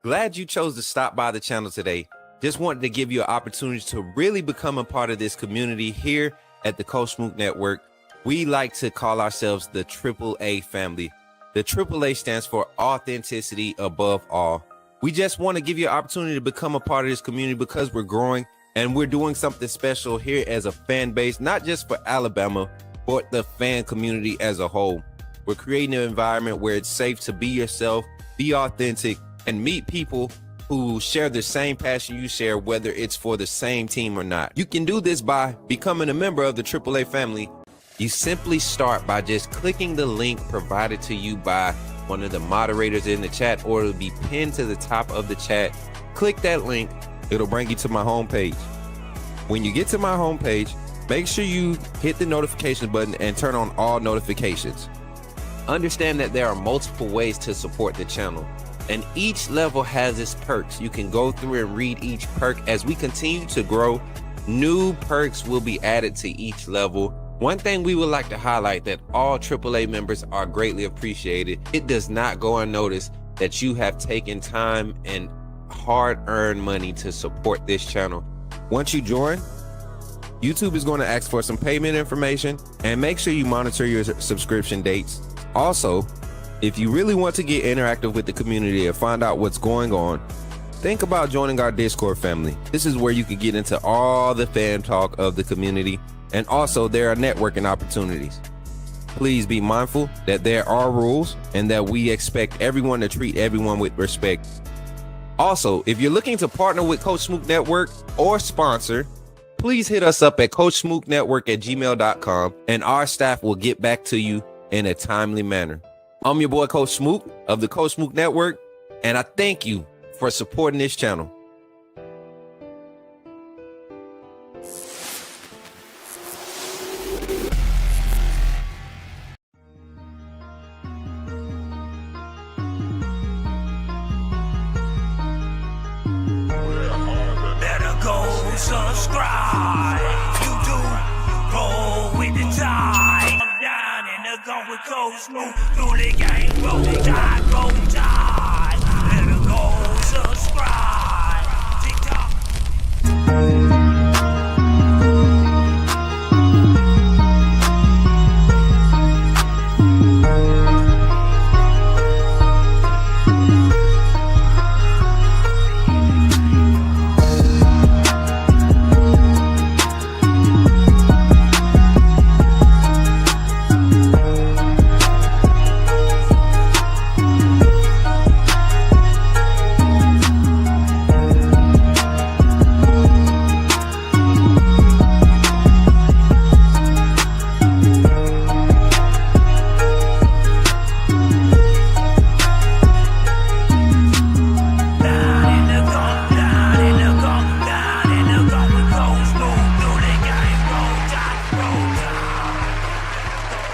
Glad you chose to stop by the channel today. Just wanted to give you an opportunity to really become a part of this community here at the Coach Smook Network. We like to call ourselves the AAA family. The AAA stands for authenticity above all. We just want to give you an opportunity to become a part of this community because we're growing and we're doing something special here as a fan base, not just for Alabama, but the fan community as a whole. We're creating an environment where it's safe to be yourself, be authentic, and meet people who share the same passion you share, whether it's for the same team or not. You can do this by becoming a member of the AAA family. You simply start by just clicking the link provided to you by one of the moderators in the chat, or it'll be pinned to the top of the chat. Click that link, it'll bring you to my homepage. When you get to my homepage, make sure you hit the notification button and turn on all notifications. Understand that there are multiple ways to support the channel, and each level has its perks. You can go through and read each perk. As we continue to grow, new perks will be added to each level. One thing we would like to highlight that all AAA members are greatly appreciated. It does not go unnoticed that you have taken time and hard-earned money to support this channel. Once you join, YouTube is going to ask for some payment information, and make sure you monitor your subscription dates. Also, if you really want to get interactive with the community and find out what's going on, think about joining our Discord family. This is where you can get into all the fan talk of the community, and also there are networking opportunities. Please be mindful that there are rules and that we expect everyone to treat everyone with respect. Also, if you're looking to partner with Coach Smook Network or sponsor, please hit us up at coachsmooknetwork@gmail.com, and our staff will get back to you in a timely manner. I'm your boy Coach Smook of the Coach Smook Network, and I thank you for supporting this channel. Better go subscribe. You do roll with the tide. I'm down in the gun with Coach Smook. Through the game, roll tide, roll tide. Better go subscribe. TikTok.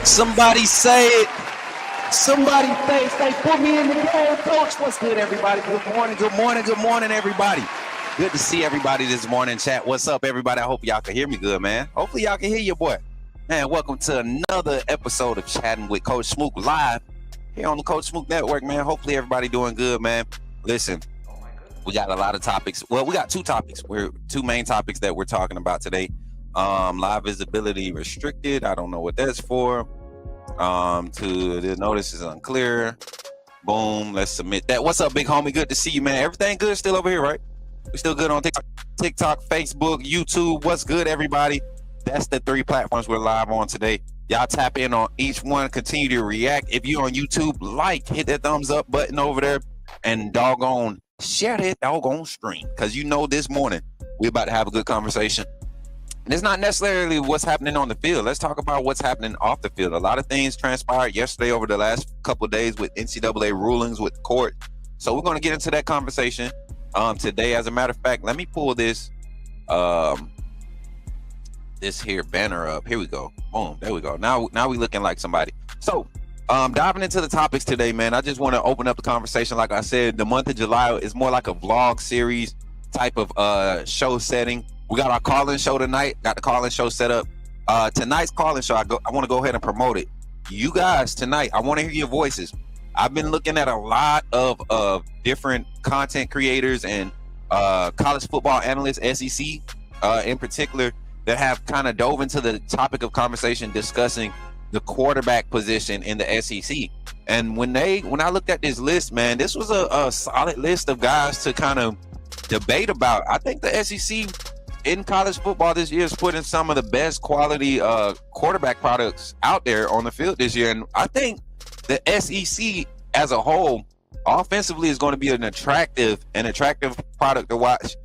Somebody say it. Somebody say, put me in the game, Coach. What's good, everybody? Good morning, good morning, good morning, everybody. Good to see everybody this morning, chat. What's up, everybody? I hope y'all can hear me good, man. Hopefully y'all can hear your boy. Man, welcome to another episode of Chatting with Coach Smook live here on the Coach Smook Network, man. Hopefully everybody doing good, man. Listen, we got a lot of topics. Well, we got two topics. Two main topics that we're talking about today. Live visibility restricted. I don't know what that's for. To the notice is unclear. Boom, let's submit that. What's up, big homie? Good to see you, man. Everything good still over here, right? We still good on TikTok, Facebook, YouTube. What's good, everybody? That's the three platforms we're live on today. Y'all tap in on each one, continue to react. If you're on YouTube, hit that thumbs up button over there, and doggone share that doggone stream, because you know this morning we're about to have a good conversation. And it's not necessarily what's happening on the field. Let's talk about what's happening off the field. A lot of things transpired yesterday over the last couple of days with NCAA rulings with the court. So we're going to get into that conversation today. As a matter of fact, let me pull this this here banner up. Here we go. Boom. There we go. Now we looking like somebody. So diving into the topics today, man, I just want to open up the conversation. Like I said, the month of July is more like a vlog series type of show setting. We got our call-in show tonight. Got the call-in show set up. Tonight's call-in show, I want to go ahead and promote it. You guys tonight, I want to hear your voices. I've been looking at a lot of different content creators and college football analysts, SEC in particular, that have kind of dove into the topic of conversation discussing the quarterback position in the SEC. And when I looked at this list, man, this was a solid list of guys to kind of debate about. I think the SEC in college football this year is putting some of the best quality quarterback products out there on the field this year. And I think the SEC as a whole offensively is going to be an attractive product to watch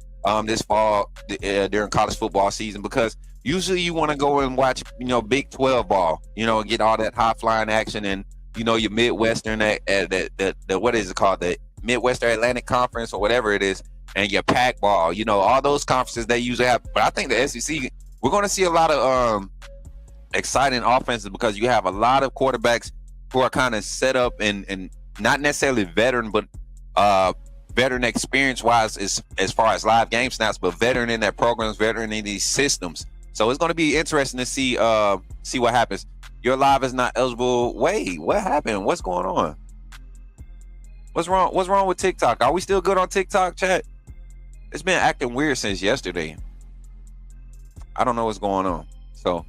this fall during college football season, because usually you want to go and watch, Big 12 ball, get all that high flying action, and your Midwestern, what is it called, the Midwestern Atlantic Conference or whatever it is, and your Pac ball, all those conferences they usually have. But I think the SEC, we're going to see a lot of exciting offenses, because you have a lot of quarterbacks who are kind of set up and not necessarily veteran, but veteran experience wise as far as live game snaps, but veteran in their programs, veteran in these systems. So it's going to be interesting to see what happens. Your live is not eligible. Wait, what happened? What's going on? What's wrong? What's wrong with TikTok? Are we still good on TikTok, chat? It's been acting weird since yesterday. I don't know what's going on. So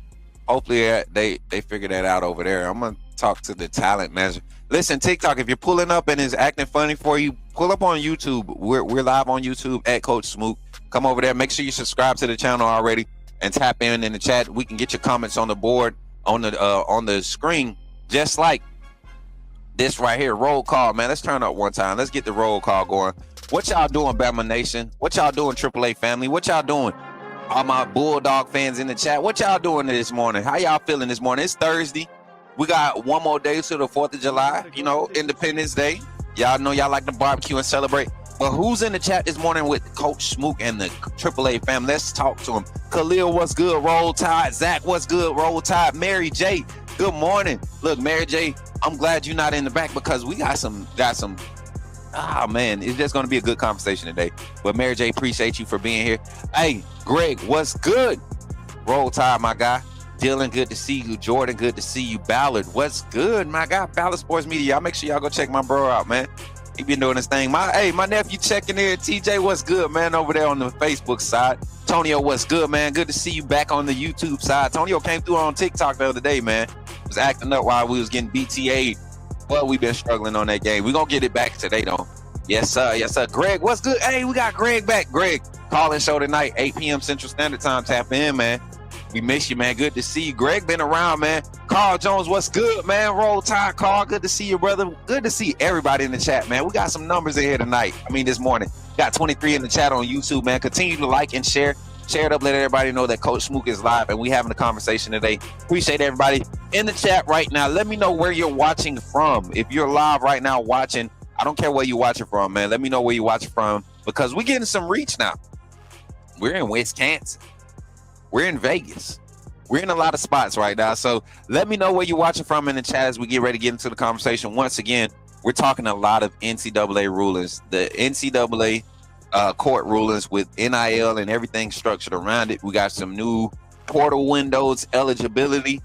hopefully they figure that out over there. I'm gonna talk to the talent manager. Listen, TikTok, if you're pulling up and it's acting funny for you, pull up on YouTube. We're live on YouTube at Coach Smook. Come over there. Make sure you subscribe to the channel already and tap in the chat. We can get your comments on the board on the screen, just like this right here. Roll call, man. Let's turn up one time. Let's get the roll call going. What y'all doing, Bama Nation? What y'all doing, AAA family? What y'all doing? All my Bulldog fans in the chat. What y'all doing this morning? How y'all feeling this morning? It's Thursday. We got one more day to the 4th of July, Independence Day. Y'all know y'all like to barbecue and celebrate. But who's in the chat this morning with Coach Smook and the AAA family? Let's talk to him. Khalil, what's good? Roll Tide. Zach, what's good? Roll Tide. Mary J, good morning. Look, Mary J, I'm glad you're not in the back, because we got some. Man, it's just going to be a good conversation today. But Mary J, appreciate you for being here. Hey, Greg, what's good? Roll Tide, my guy. Dylan, good to see you. Jordan, good to see you. Ballard, what's good, my guy? Ballard Sports Media. Y'all make sure y'all go check my bro out, man. He been doing his thing. My nephew checking in. TJ, what's good, man, over there on the Facebook side. Tonio, what's good, man? Good to see you back on the YouTube side. Tonio came through on TikTok the other day, man. Was acting up while we was getting BTA'd. Well, we've been struggling on that game. We're going to get it back today, though. Yes, sir. Yes, sir. Greg, what's good? Hey, we got Greg back. Greg, call-in show tonight, 8 p.m. Central Standard Time. Tap in, man. We miss you, man. Good to see you. Greg been around, man. Carl Jones, what's good, man? Roll Tide, Carl. Good to see you, brother. Good to see everybody in the chat, man. We got some numbers in here tonight. This morning. Got 23 in the chat on YouTube, man. Continue to like and share. Share it up. Let everybody know that Coach Smook is live and we having a conversation today. Appreciate everybody in the chat right now. Let me know where you're watching from. If you're live right now watching, I don't care where you're watching from, man. Let me know where you're watching from, because we're getting some reach now. We're in Wisconsin. We're in Vegas. We're in a lot of spots right now. So let me know where you're watching from in the chat as we get ready to get into the conversation. Once again, we're talking a lot of NCAA rulings. The NCAA court rulings with NIL and everything structured around it. We got some new portal windows, eligibility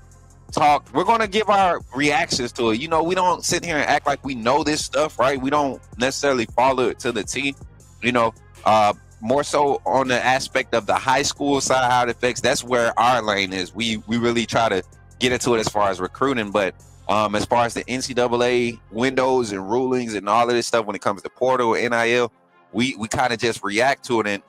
talk. We're going to give our reactions to it. We don't sit here and act like we know this stuff, right? We don't necessarily follow it to the T. More so on the aspect of the high school side, how it affects. That's where our lane is. We really try to get into it as far as recruiting, but as far as the NCAA windows and rulings and all of this stuff when it comes to portal, NIL, we kind of just react to it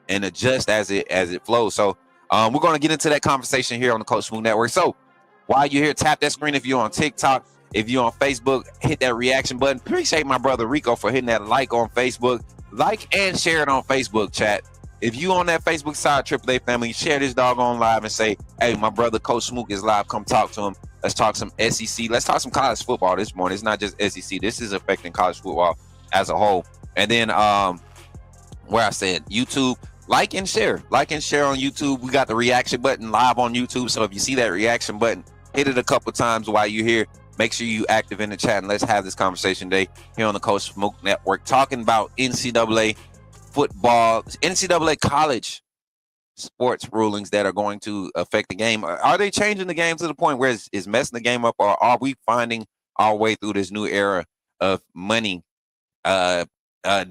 and adjust as it flows. So we're going to get into that conversation here on the Coach Smook Network. So while you're here, tap that screen. If you're on TikTok, if you're on Facebook, hit that reaction button. Appreciate my brother Rico for hitting that like on Facebook. Like and share it on Facebook, chat. If you on that Facebook side, AAA family, share this dog on live and say, hey, my brother Coach Smook is live. Come talk to him. Let's talk some SEC. Let's talk some college football this morning. It's not just SEC. This is affecting college football as a whole. And then where I said YouTube, like and share. Like and share on YouTube. We got the reaction button live on YouTube. So if you see that reaction button, hit it a couple times while you're here. Make sure you active in the chat and let's have this conversation today here on the Coach Smook Network, talking about NCAA football, NCAA college sports rulings that are going to affect the game. Are they changing the game to the point where it's messing the game up, or are we finding our way through this new era of money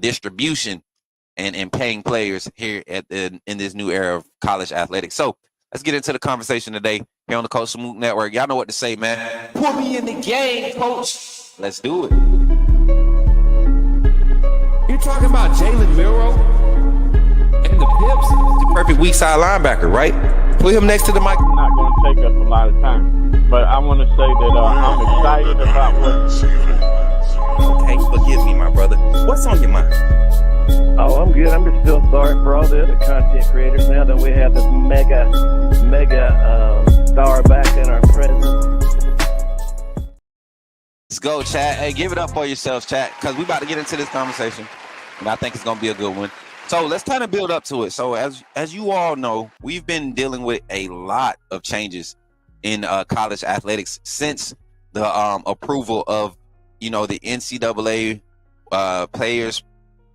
distribution and paying players here in this new era of college athletics. So let's get into the conversation today here on the Coach Smook Network. Y'all know what to say, man. Put me in the game, coach. Let's do it. You're talking about Jalen Milroe and the Pips? The perfect weak side linebacker, right? Put him next to the mic. It's not going to take us a lot of time, but I want to say that I'm excited about what. Okay, forgive me, my brother. What's on your mind? Oh, I'm good. I'm just still sorry for all the other content creators now that we have this mega star back in our presence. Let's go, chat. Hey, give it up for yourselves, chat, because we about to get into this conversation, and I think it's going to be a good one. So let's kind of build up to it. So as you all know, we've been dealing with a lot of changes in college athletics since the approval of, the NCAA players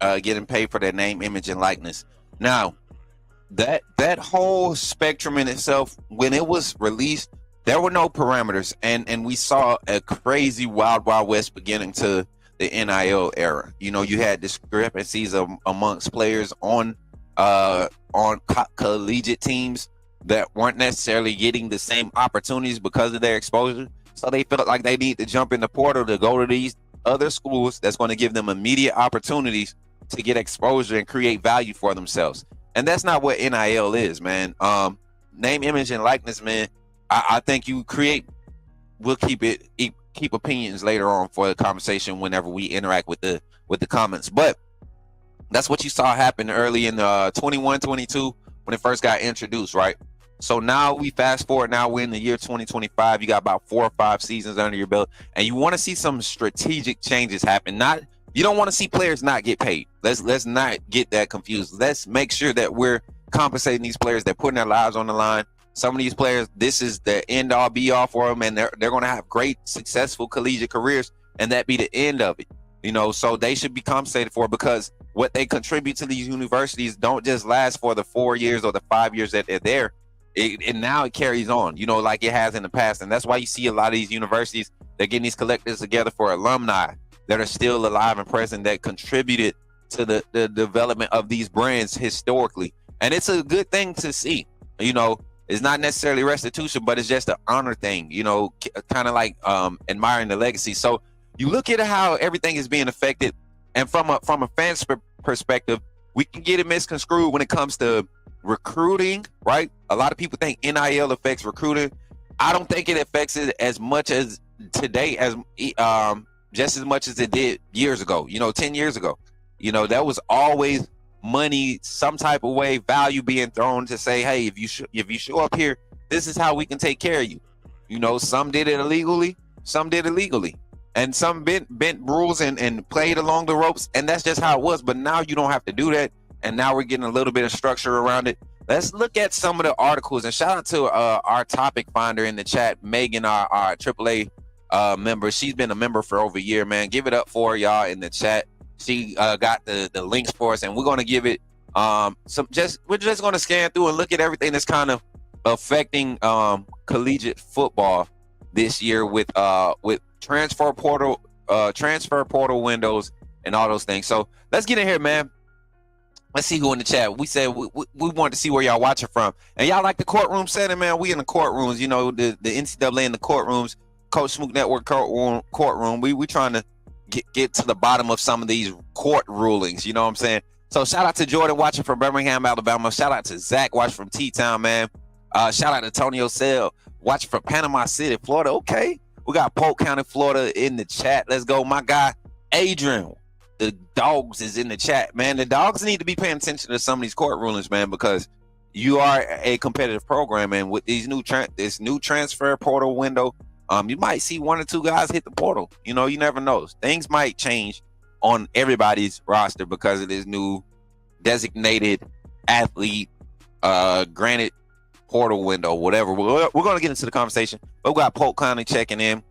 getting paid for their name, image, and likeness. Now, that whole spectrum in itself, when it was released, there were no parameters, and we saw a crazy wild west beginning to the NIL era. You had discrepancies amongst players on collegiate teams that weren't necessarily getting the same opportunities because of their exposure. So they felt like they need to jump in the portal to go to these other schools that's going to give them immediate opportunities to get exposure and create value for themselves. And that's not what NIL is, man. Name, image, and likeness, man. I think we'll keep opinions later on for the conversation whenever we interact with the comments. But that's what you saw happen early in 21-22 when it first got introduced, right? So now we fast forward. Now we're in the year 2025. You got about 4 or 5 seasons under your belt, and you want to see some strategic changes happen. You don't want to see players not get paid. Let's not get that confused. Let's make sure that we're compensating these players. They're putting their lives on the line. Some of these players, this is the end all be all for them, and they're going to have great, successful collegiate careers, and that be the end of it. So they should be compensated for, because what they contribute to these universities don't just last for the 4 years or the 5 years that they're there. And now it carries on, like it has in the past. And that's why you see a lot of these universities, they're getting these collectives together for alumni that are still alive and present, that contributed to the development of these brands historically. And it's a good thing to see. It's not necessarily restitution, but it's just an honor thing, kind of like admiring the legacy. So you look at how everything is being affected, and from a fan's perspective, we can get it misconstrued when it comes to recruiting, right? A lot of people think NIL affects recruiting. I don't think it affects it as much as today, as just as much as it did years ago, 10 years ago. That was always money, some type of way, value being thrown to say, hey, if you show up here, this is how we can take care of you. Some did it illegally, some did it legally, and some bent rules and played along the ropes, and that's just how it was. But now you don't have to do that, and now we're getting a little bit of structure around it. Let's look at some of the articles, and shout out to our topic finder in the chat, Megan, our AAA member. She's been a member for over a year, man. Give it up for y'all in the chat. She got the links for us, and we're going to give it we're just going to scan through and look at everything that's kind of affecting collegiate football this year with transfer portal windows and all those things. So let's get in here, man. Let's see who in the chat. We said we wanted to see where y'all watching from, and y'all like the courtroom setting, man. We in the courtrooms, the NCAA in the courtrooms, Coach Smook Network courtroom. We trying to get to the bottom of some of these court rulings, you know what I'm saying? So shout out to Jordan watching from Birmingham, Alabama. Shout out to Zach watching from T-Town, man. Shout out to Tony Osell watching from Panama City, Florida. Okay, we got Polk County, Florida in the chat. Let's go. My guy Adrian, the dogs, is in the chat, man. The dogs need to be paying attention to some of these court rulings, man, because you are a competitive program, and with these this new transfer portal window, you might see 1 or 2 guys hit the portal. You never know. Things might change on everybody's roster because of this new designated athlete granted portal window, whatever. We're going to get into the conversation. But we got Polk County checking in.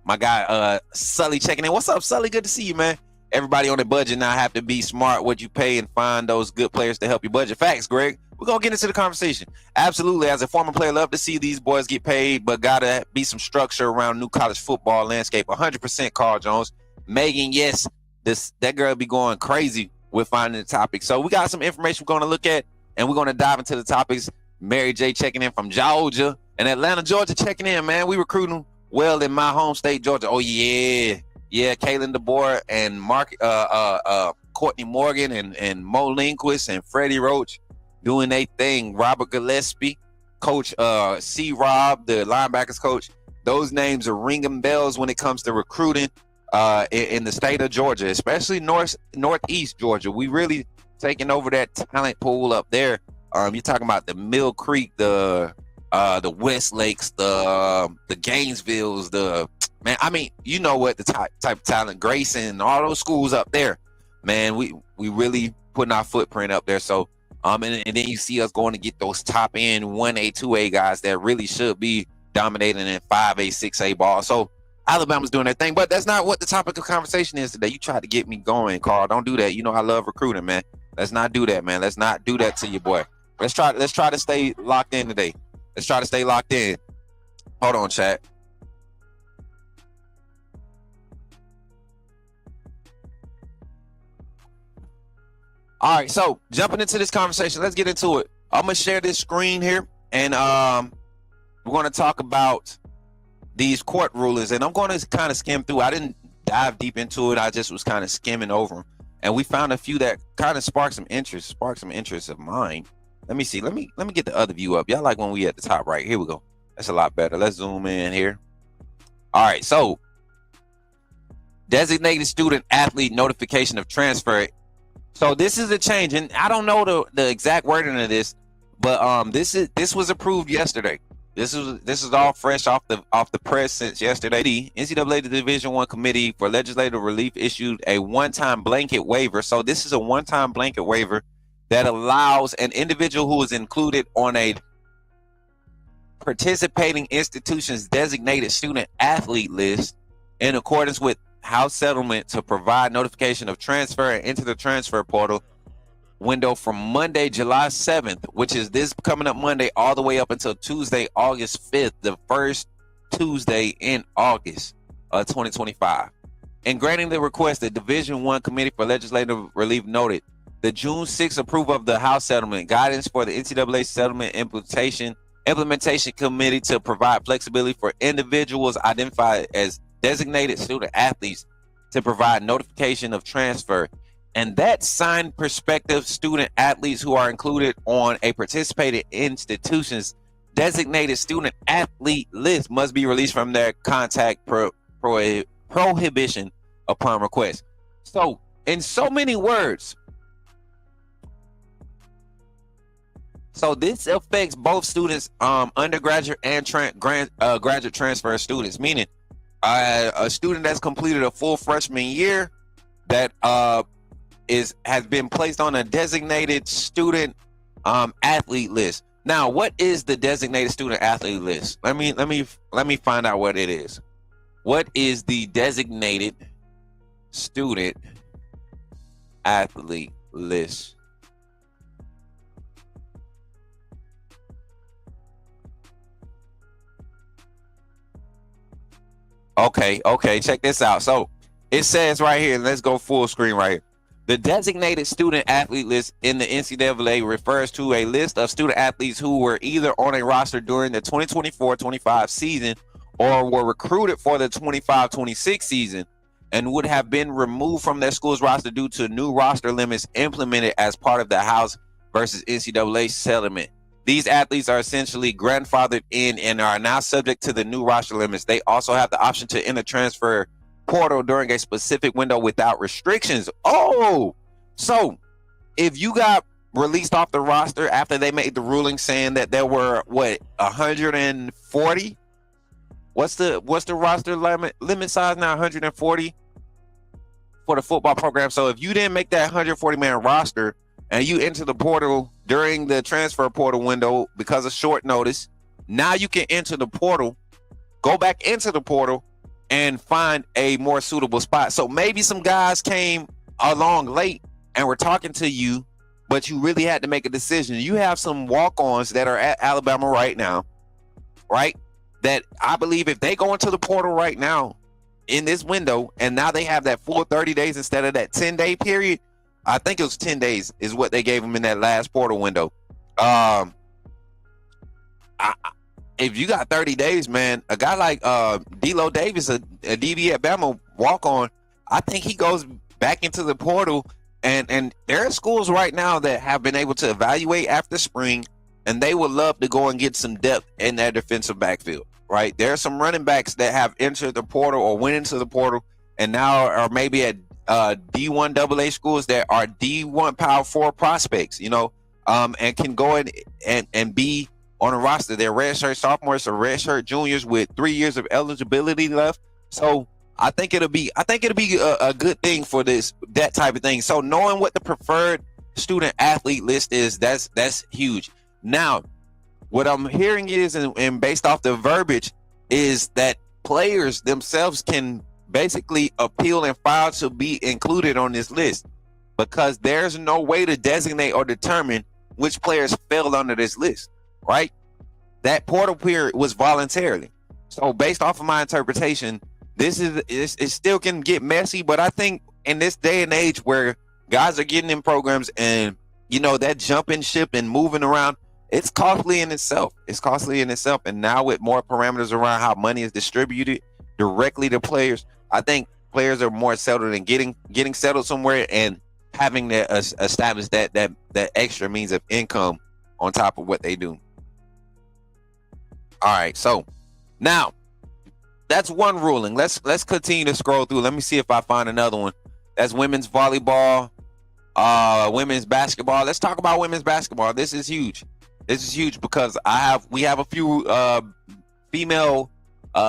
My guy Sully checking in. What's up, Sully? Good to see you, man. Everybody on the budget now have to be smart what you pay and find those good players to help you budget. Facts, Greg. We're going to get into the conversation. Absolutely. As a former player, love to see these boys get paid, but got to be some structure around new college football landscape. 100% Carl Jones. Megan, yes, that girl be going crazy with finding the topic. So we got some information we're going to look at, and we're going to dive into the topics. Mary J checking in from Georgia, and Atlanta, Georgia checking in, man. We recruiting well in my home state, Georgia. Oh, yeah. Yeah, Kaylin DeBoer and Courtney Morgan and Mo Lindquist and Freddie Roach doing their thing. Robert Gillespie, Coach C. Rob, the linebackers coach. Those names are ringing bells when it comes to recruiting in the state of Georgia, especially northeast Georgia. We really taking over that talent pool up there. You're talking about the Mill Creek, the West Lakes, the Gainesvilles, you know what, the type of talent, Grayson, all those schools up there, man. We really putting our footprint up there. So and then you see us going to get those top end 1A, 2A guys that really should be dominating in 5A, 6A ball. So Alabama's doing their thing, but that's not what the topic of conversation is today. You tried to get me going, Carl. Don't do that. You know I love recruiting, man. Let's not do that, man. Let's not do that to your boy. Let's try to stay locked in today. Let's try to stay locked in. Hold on, chat. All right, so jumping into this conversation, let's get into it. I'm gonna share this screen here, and we're gonna talk about these court rulings, and I'm gonna kind of skim through. I didn't dive deep into it. I just was kind of skimming over them, and we found a few that kind of sparked some interest of mine. Let me see. Let me get the other view up. Y'all like when we at the top right? Here we go. That's a lot better. Let's zoom in here. All right, so designated student athlete notification of transfer. So this is a change, and I don't know the exact wording of this, but this was approved yesterday. This is all fresh off the press since yesterday. The NCAA Division I Committee for Legislative Relief issued a one-time blanket waiver. So this is a one-time blanket waiver that allows an individual who is included on a participating institution's designated student athlete list in accordance with House settlement to provide notification of transfer and enter the transfer portal window from Monday, July 7th, which is this coming up Monday, all the way up until Tuesday, August 5th, the first Tuesday in August of 2025. In granting the request, the Division I Committee for Legislative Relief noted the June 6th approval of the House settlement guidance for the NCAA settlement implementation committee to provide flexibility for individuals identified as designated student athletes to provide notification of transfer, and that signed prospective student athletes who are included on a participating institution's designated student athlete list must be released from their contact prohibition upon request. So, in so many words, so this affects both students, undergraduate and graduate transfer students, meaning a student that's completed a full freshman year that has been placed on a designated student athlete list. Now, what is the designated student athlete list? Let me find out what it is. What is the designated student athlete list? Okay, check this out. So it says right here, let's go full screen right here. The designated student athlete list in the NCAA refers to a list of student athletes who were either on a roster during the 2024-25 season or were recruited for the 25-26 season and would have been removed from their school's roster due to new roster limits implemented as part of the House versus NCAA settlement. These athletes are essentially grandfathered in and are now subject to the new roster limits. They also have the option to enter transfer portal during a specific window without restrictions. Oh, so if you got released off the roster after they made the ruling saying that there were 140? What's the roster limit size now? 140 for the football program. So if you didn't make that 140 man roster and you enter the portal during the transfer portal window because of short notice, now you can enter the portal, go back into the portal, and find a more suitable spot. So maybe some guys came along late and were talking to you, but you really had to make a decision. You have some walk-ons that are at Alabama right now, right? That I believe if they go into the portal right now in this window, and now they have that full 30 days instead of that 10-day period. I think it was 10 days is what they gave them in that last portal window. If you got 30 days, man, a guy like D'Lo Davis, a DB at Bama walk-on, I think he goes back into the portal, and there are schools right now that have been able to evaluate after spring, and they would love to go and get some depth in their defensive backfield, right? There are some running backs that have entered the portal or went into the portal and now are maybe at D1 AA schools that are D1 Power 4 prospects, you know, and can go in and be on a roster. They're redshirt sophomores or redshirt juniors with 3 years of eligibility left. So I think it'll be a good thing for that type of thing. So knowing what the preferred student athlete list is, that's huge. Now, what I'm hearing is, and based off the verbiage, is that players themselves can basically appeal and file to be included on this list, because there's no way to designate or determine which players fell under this list, right? That portal period was voluntarily. So based off of my interpretation, it still can get messy, but I think in this day and age where guys are getting in programs and, you know, that jumping ship and moving around, it's costly in itself. And now with more parameters around how money is distributed directly to players, I think players are more settled and getting settled somewhere and having to establish that extra means of income on top of what they do. All right, so now that's one ruling. Let's continue to scroll through. Let me see if I find another one. That's women's volleyball, women's basketball. Let's talk about women's basketball. This is huge. Because we have a few female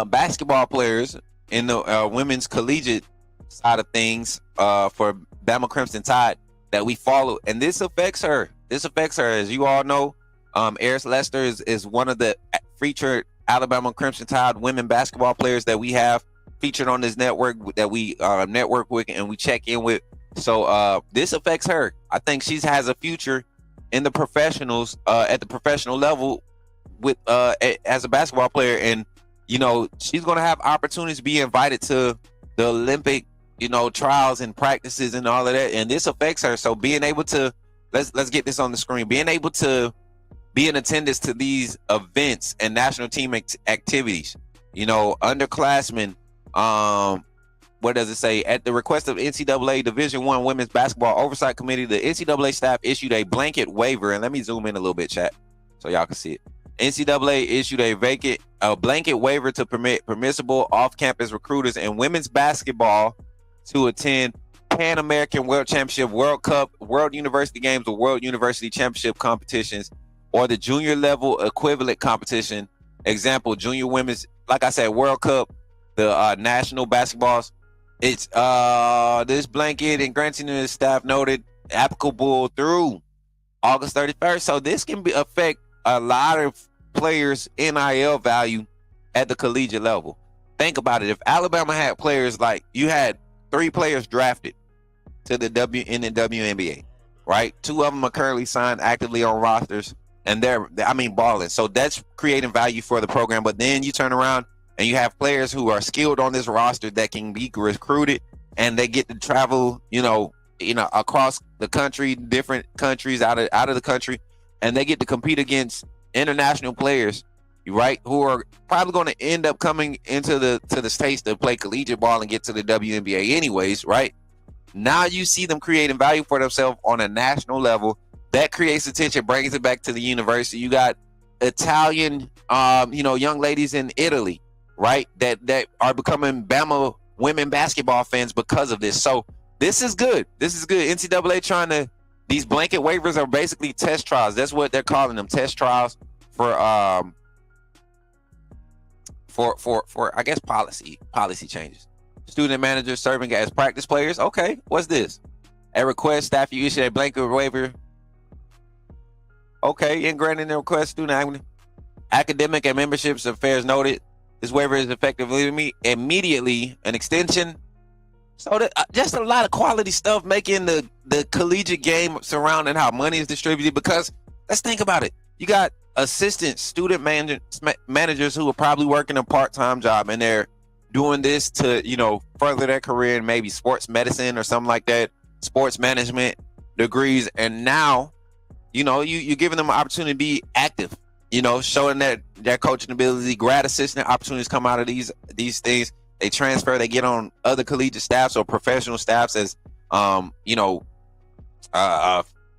basketball players in the women's collegiate side of things for Bama Crimson Tide that we follow, and this affects her. As you all know, Eris Lester is one of the featured Alabama Crimson Tide women basketball players that we have featured on this network, that we network with and we check in with. So this affects her. I think she has a future in the professionals at the professional level with as a basketball player, and you know, she's going to have opportunities to be invited to the Olympic, you know, trials and practices and all of that, and this affects her. So being able to let's get this on the screen, being able to be in attendance to these events and national team activities, you know, underclassmen, what does it say? At the request of NCAA Division I Women's Basketball Oversight Committee, the NCAA staff issued a blanket waiver. And let me zoom in a little bit, chat, so y'all can see it. NCAA issued a blanket waiver to permit permissible off-campus recruiters in women's basketball to attend Pan American World Championship, World Cup, World University Games, or World University Championship competitions, or the junior level equivalent competition. Example, junior women's, like I said, World Cup, the national basketballs. It's this blanket and granting to the staff noted applicable through August 31st. So this can affect a lot of players' NIL value at the collegiate level. Think about it. If Alabama had players like, you had 3 players drafted to the WNBA, right? 2 of them are currently signed actively on rosters, and they're balling. So that's creating value for the program. But then you turn around and you have players who are skilled on this roster that can be recruited, and they get to travel, you know, across the country, different countries out of the country, and they get to compete against international players, right, who are probably going to end up coming into the States to play collegiate ball and get to the WNBA anyways, right? Now you see them creating value for themselves on a national level. That creates attention, brings it back to the university. You got Italian, young ladies in Italy, right, that are becoming Bama women basketball fans because of this. So this is good. NCAA these blanket waivers are basically test trials. That's what they're calling them, test trials for I guess policy changes. Student managers serving as practice players. Okay, what's this? At request, staff, you issue a blanket waiver. Okay, in granting the request, student academic and memberships affairs noted. This waiver is effectively immediately an extension. So just a lot of quality stuff making the collegiate game surrounding how money is distributed. Because let's think about it. You got assistant student managers who are probably working a part-time job, and they're doing this to, further their career in maybe sports medicine or something like that, sports management degrees. And now, you're giving them an opportunity to be active, showing that their coaching ability. Grad assistant opportunities come out of these things. They transfer, they get on other collegiate staffs or professional staffs as,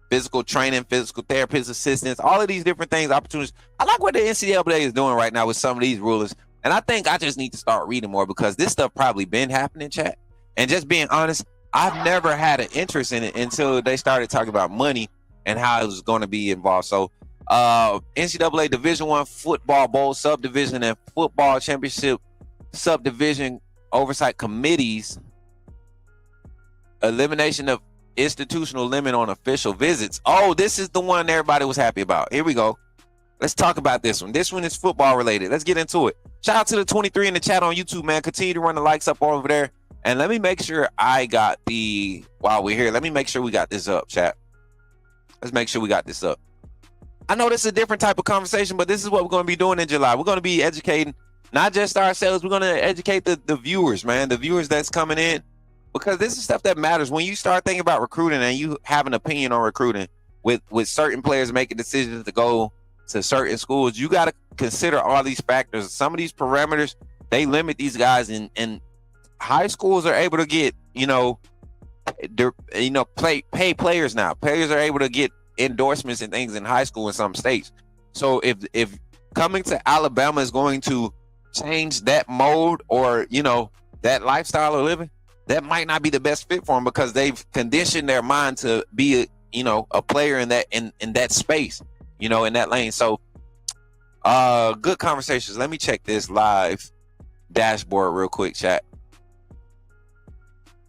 physical training, physical therapist assistants, all of these different things, opportunities. I like what the NCAA is doing right now with some of these rulers. And I think I just need to start reading more because this stuff probably been happening, chat. And just being honest, I've never had an interest in it until they started talking about money and how it was going to be involved. So NCAA Division I Football Bowl Subdivision and Football Championship Subdivision Oversight Committees, elimination of institutional limit on official visits. Oh, this is the one everybody was happy about. Here we go. Let's talk about this one. This one is football related. Let's get into it. Shout out to the 23 in the chat on YouTube, man. Continue to run the likes up over there. And let me make sure while we're here, let me make sure we got this up, chat. Let's make sure we got this up. I know this is a different type of conversation, but this is what we're going to be doing in July. We're going to be educating not just ourselves. We're going to educate the viewers, man, the viewers that's coming in. Because this is stuff that matters. When you start thinking about recruiting and you have an opinion on recruiting with certain players making decisions to go to certain schools, you got to consider all these factors. Some of these parameters, they limit these guys, and high schools are able to get, pay players now. Players are able to get endorsements and things in high school in some states. So if coming to Alabama is going to change that mode or, that lifestyle of living, that might not be the best fit for them because they've conditioned their mind to be, a player in that space, in that lane. So, good conversations. Let me check this live dashboard real quick, chat.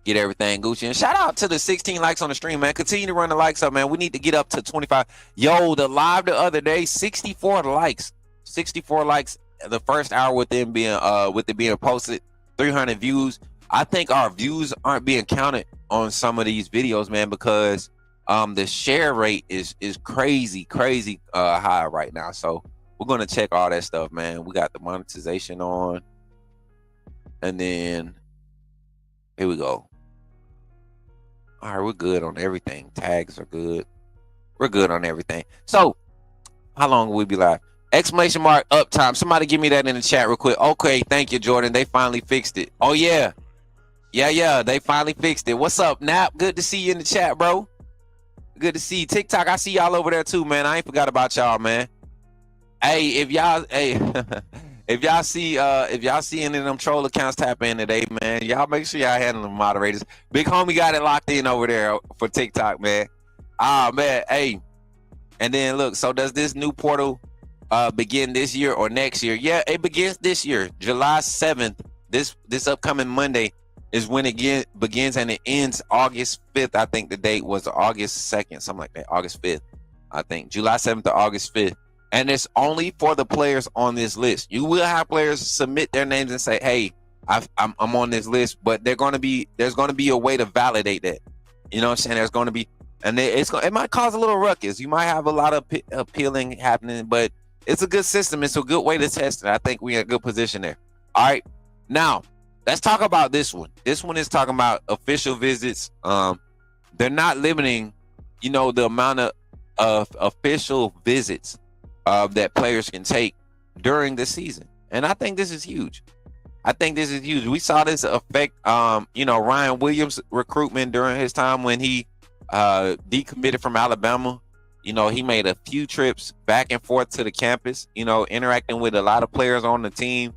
Get everything Gucci. And shout out to the 16 likes on the stream, man. Continue to run the likes up, man. We need to get up to 25. Yo, the live the other day, 64 likes. 64 likes the first hour with it being posted. 300 views. I think our views aren't being counted on some of these videos, man, because the share rate is crazy high right now. So we're gonna check all that stuff, man. We got the monetization on, and then here we go. All right, we're good on everything. Tags are good. We're good on everything. So how long will we be live? Exclamation mark uptime. Somebody give me that in the chat real quick. Okay, thank you, Jordan. They finally fixed it. Oh yeah. Yeah, they finally fixed it. What's up, Nap? Good to see you in the chat, bro. Good to see you. TikTok, I see y'all over there too, man. I ain't forgot about y'all, man. Hey, if y'all see any of them troll accounts tap in today, man, y'all make sure y'all handle the moderators. Big homie got it locked in over there for TikTok, man. Man, hey. And then look, so does this new portal begin this year or next year? Yeah, it begins this year, July 7th. This upcoming Monday is when it begins, and it ends August 5th. I think the date was August 2nd, something like that. August 5th, I think. July 7th to August 5th. And it's only for the players on this list. You will have players submit their names and say, hey, I'm on this list, but there's going to be a way to validate that. You know what I'm saying? There's going to be, and it might cause a little ruckus. You might have a lot of appealing happening, but it's a good system. It's a good way to test it. I think we're in a good position there. All right. Now, let's talk about this one. This one is talking about official visits. They're not limiting, the amount of official visits that players can take during the season. And I think this is huge. We saw this affect, Ryan Williams' recruitment during his time when he decommitted from Alabama. He made a few trips back and forth to the campus, interacting with a lot of players on the team,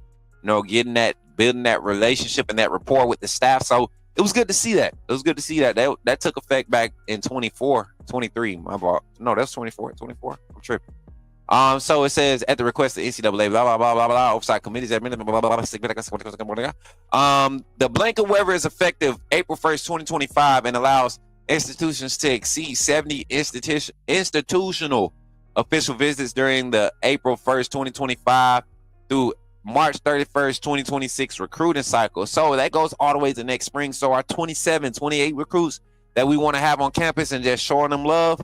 building that relationship and that rapport with the staff. So it was good to see that. That took effect back in 23, my fault. No, that's 24. I'm tripping. So it says at the request of NCAA, blah, blah, blah, blah, blah, oversight committees, blah, blah, blah, blah, the blanket waiver is effective April 1st, 2025 and allows institutions to exceed 70 institutional official visits during the April 1st, 2025 through March 31st, 2026 recruiting cycle. So that goes all the way to next spring. So our 27, 28 recruits that we want to have on campus and just showing them love,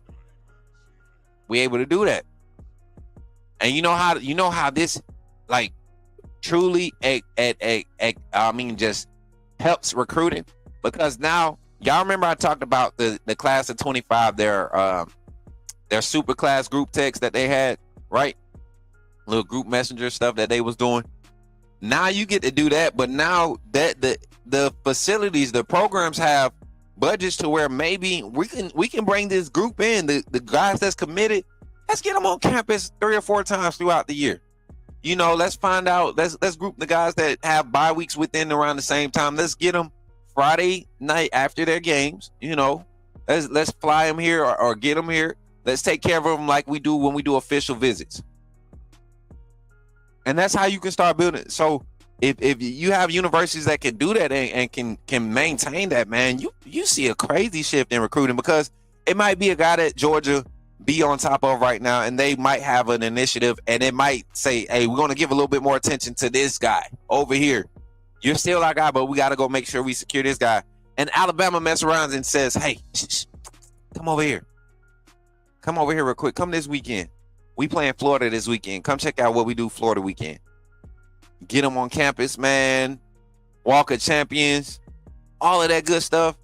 we able to do that. And you know how this, like, truly just helps recruiting, because now y'all remember I talked about the class of 25, their super class group text that they had, right? Little group messenger stuff that they was doing. Now you get to do that, but now that the facilities, the programs have budgets to where maybe we can bring this group in, the guys that's committed. Let's get them on campus 3 or 4 times throughout the year. You know, let's find out. Let's group the guys that have bye weeks within around the same time. Let's get them Friday night after their games. You know, let's fly them here or get them here. Let's take care of them like we do when we do official visits. And that's how you can start building. So if you have universities that can do that and can maintain that, man, you see a crazy shift in recruiting, because it might be a guy that Georgia be on top of right now, and they might have an initiative, and it might say, hey, we're going to give a little bit more attention to this guy over here. You're still our guy, but we got to go make sure we secure this guy. And Alabama mess around and says, hey, come over here. Come over here real quick. Come this weekend. We playing Florida this weekend. Come check out what we do Florida weekend. Get them on campus, man. Walk of Champions. All of that good stuff.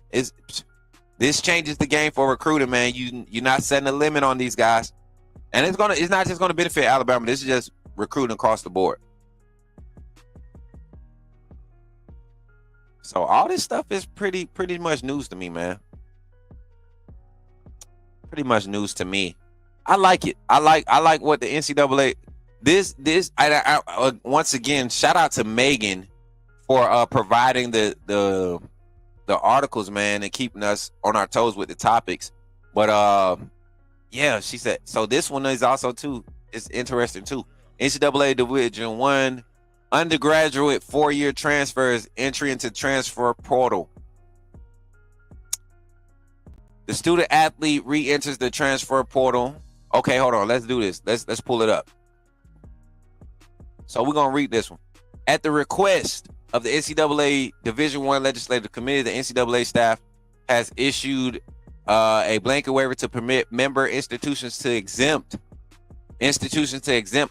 This changes the game for recruiting, man. You're not setting a limit on these guys. And it's not just gonna benefit Alabama. This is just recruiting across the board. So all this stuff is pretty much news to me, man. Pretty much news to me. I like it. I like what the NCAA. I once again, shout out to Megan for providing the articles, man, and keeping us on our toes with the topics. But yeah, she said, so this one is also too, it's interesting too. NCAA Division I undergraduate 4-year transfers entry into transfer portal. The student athlete re-enters the transfer portal. Okay, hold on. Let's do this. Let's pull it up. So we're gonna read this one. At the request of the NCAA Division I Legislative Committee, the NCAA staff has issued a blanket waiver to permit member institutions to exempt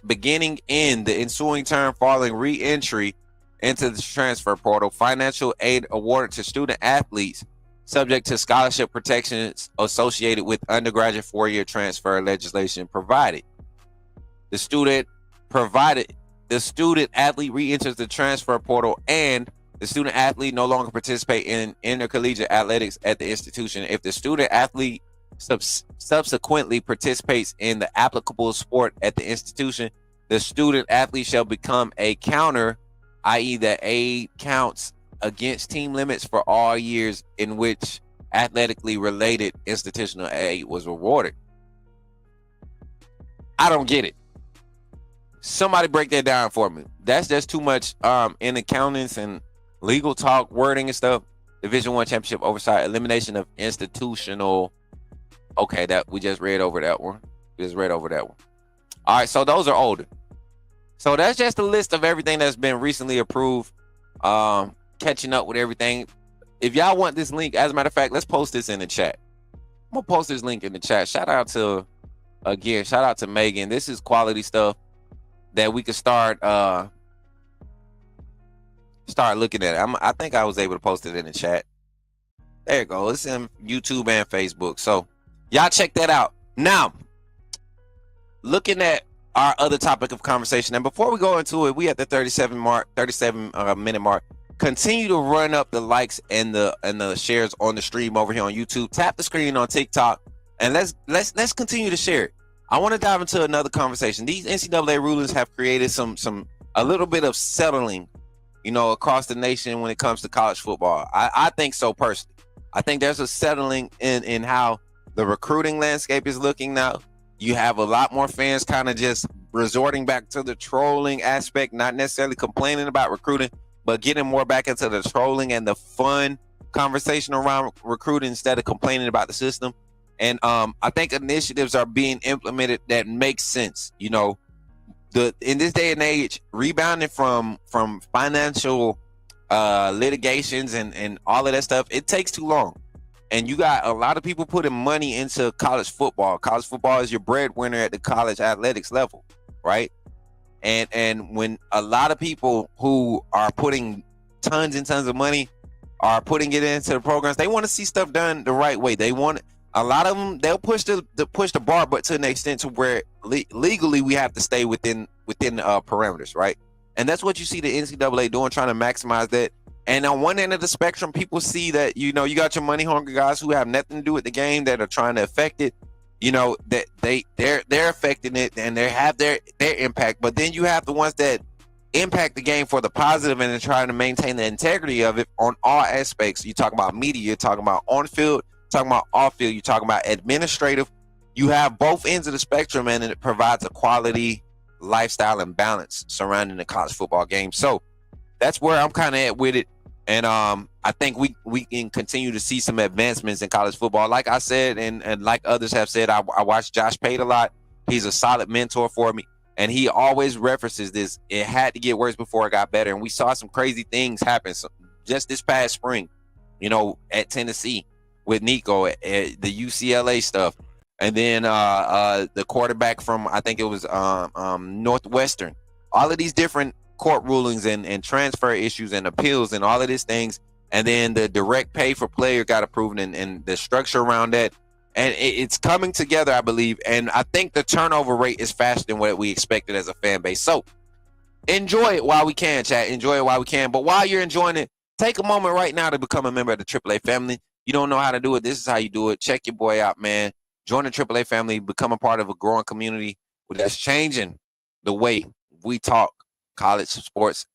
beginning in the ensuing term following re-entry into the transfer portal financial aid awarded to student athletes subject to scholarship protections associated with undergraduate 4-year transfer legislation provided. The student athlete re-enters the transfer portal, and the student athlete no longer participate in intercollegiate athletics at the institution. If the student athlete subsequently participates in the applicable sport at the institution, the student athlete shall become a counter, i.e. that aid counts against team limits for all years in which athletically related institutional aid was awarded. I don't get it. Somebody break that down for me. That's just too much in accountants and legal talk, wording and stuff. Division I championship oversight, elimination of institutional. Okay, that we just read over that one. All right, so those are older. So that's just a list of everything that's been recently approved. Catching up with everything. If y'all want this link, as a matter of fact, let's post this in the chat. I'm gonna post this link in the chat. Shout out to Megan. This is quality stuff that we could start looking at. I think I was able to post it in the chat. There you go. It's in YouTube and Facebook. So y'all check that out. Now, looking at our other topic of conversation, and before we go into it, we at the 37 minute mark. Continue to run up the likes and the shares on the stream over here on YouTube. Tap the screen on TikTok, and let's continue to share it. I want to dive into another conversation. These NCAA rulings have created a little bit of settling, across the nation when it comes to college football. I think so personally. I think there's a settling in how the recruiting landscape is looking now. You have a lot more fans kind of just resorting back to the trolling aspect, not necessarily complaining about recruiting, but getting more back into the trolling and the fun conversation around recruiting instead of complaining about the system. And I think initiatives are being implemented that make sense. In this day and age, rebounding from financial litigations and all of that stuff, it takes too long. And you got a lot of people putting money into college football. College football is your breadwinner at the college athletics level, right? And when a lot of people who are putting tons and tons of money are putting it into the programs, they want to see stuff done the right way. They want a lot of them. They'll push the bar, but to an extent to where legally we have to stay within parameters, right? And that's what you see the NCAA doing, trying to maximize that. And on one end of the spectrum, people see that, you got your money hungry guys who have nothing to do with the game that are trying to affect it. That they're affecting it and they have their impact. But then you have the ones that impact the game for the positive and they're trying to maintain the integrity of it on all aspects. You talk about media, you're talking about on field, talking about off field, you're talking about administrative. You have both ends of the spectrum, and it provides a quality lifestyle and balance surrounding the college football game. So that's where I'm kind of at with it. And I think we can continue to see some advancements in college football. Like I said, and like others have said, I watched Josh Pate a lot. He's a solid mentor for me. And he always references this. It had to get worse before it got better. And we saw some crazy things happen just this past spring, at Tennessee with Nico, at the UCLA stuff. And then the quarterback from, I think it was Northwestern. All of these different court rulings and transfer issues and appeals and all of these things. And then the direct pay for player got approved and the structure around that. And it's coming together, I believe. And I think the turnover rate is faster than what we expected as a fan base. So enjoy it while we can, chat. Enjoy it while we can. But while you're enjoying it, take a moment right now to become a member of the AAA family. You don't know how to do it. This is how you do it. Check your boy out, man. Join the AAA family. Become a part of a growing community that's changing the way we talk college sports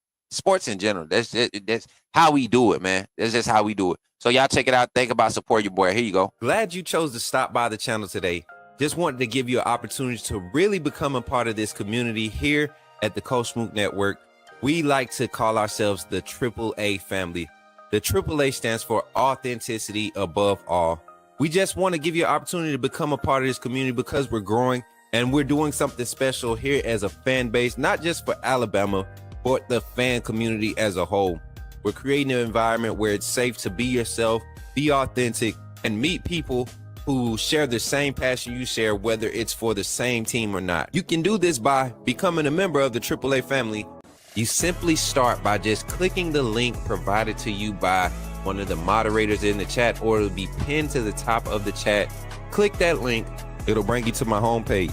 in general. That's how we do it, man. That's just how we do it. So y'all check it out. Think about support your boy. Here you go. Glad you chose to stop by the channel today. Just wanted to give you an opportunity to really become a part of this community here at the Coach Smook Network. We like to call ourselves the AAA family. The AAA stands for authenticity above all. We just want to give you an opportunity to become a part of this community because we're growing and we're doing something special here as a fan base, not just for Alabama, but the fan community as a whole. We're creating an environment where it's safe to be yourself, be authentic, and meet people who share the same passion you share, whether it's for the same team or not. You can do this by becoming a member of the AAA family. You simply start by just clicking the link provided to you by one of the moderators in the chat, or it'll be pinned to the top of the chat. Click that link. It'll bring you to my homepage.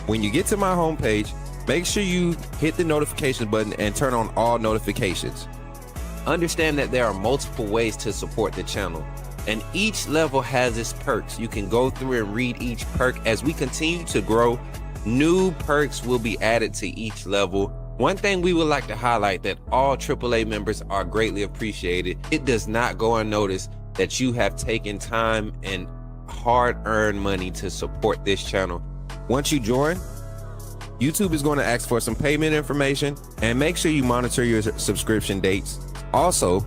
When you get to my homepage, make sure you hit the notification button and turn on all notifications. Understand that there are multiple ways to support the channel, and each level has its perks. You can go through and read each perk. As we continue to grow, new perks will be added to each level. One thing we would like to highlight that all AAA members are greatly appreciated. It does not go unnoticed that you have taken time and hard-earned money to support this channel. Once you join, YouTube is going to ask for some payment information, and make sure you monitor your subscription dates. Also,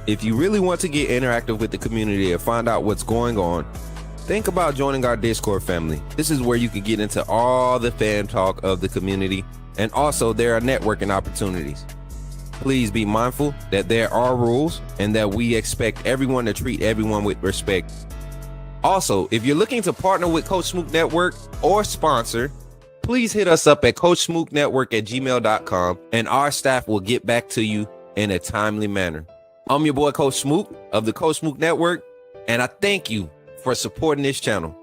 if you really want to get interactive with the community and find out what's going on, think about joining our Discord family. This is where you can get into all the fan talk of the community, and also there are networking opportunities. Please be mindful that there are rules and that we expect everyone to treat everyone with respect. Also, if you're looking to partner with Coach Smook Network or sponsor, please hit us up at coachsmooknetwork@gmail.com and our staff will get back to you in a timely manner. I'm your boy Coach Smook of the Coach Smook Network, and I thank you for supporting this channel.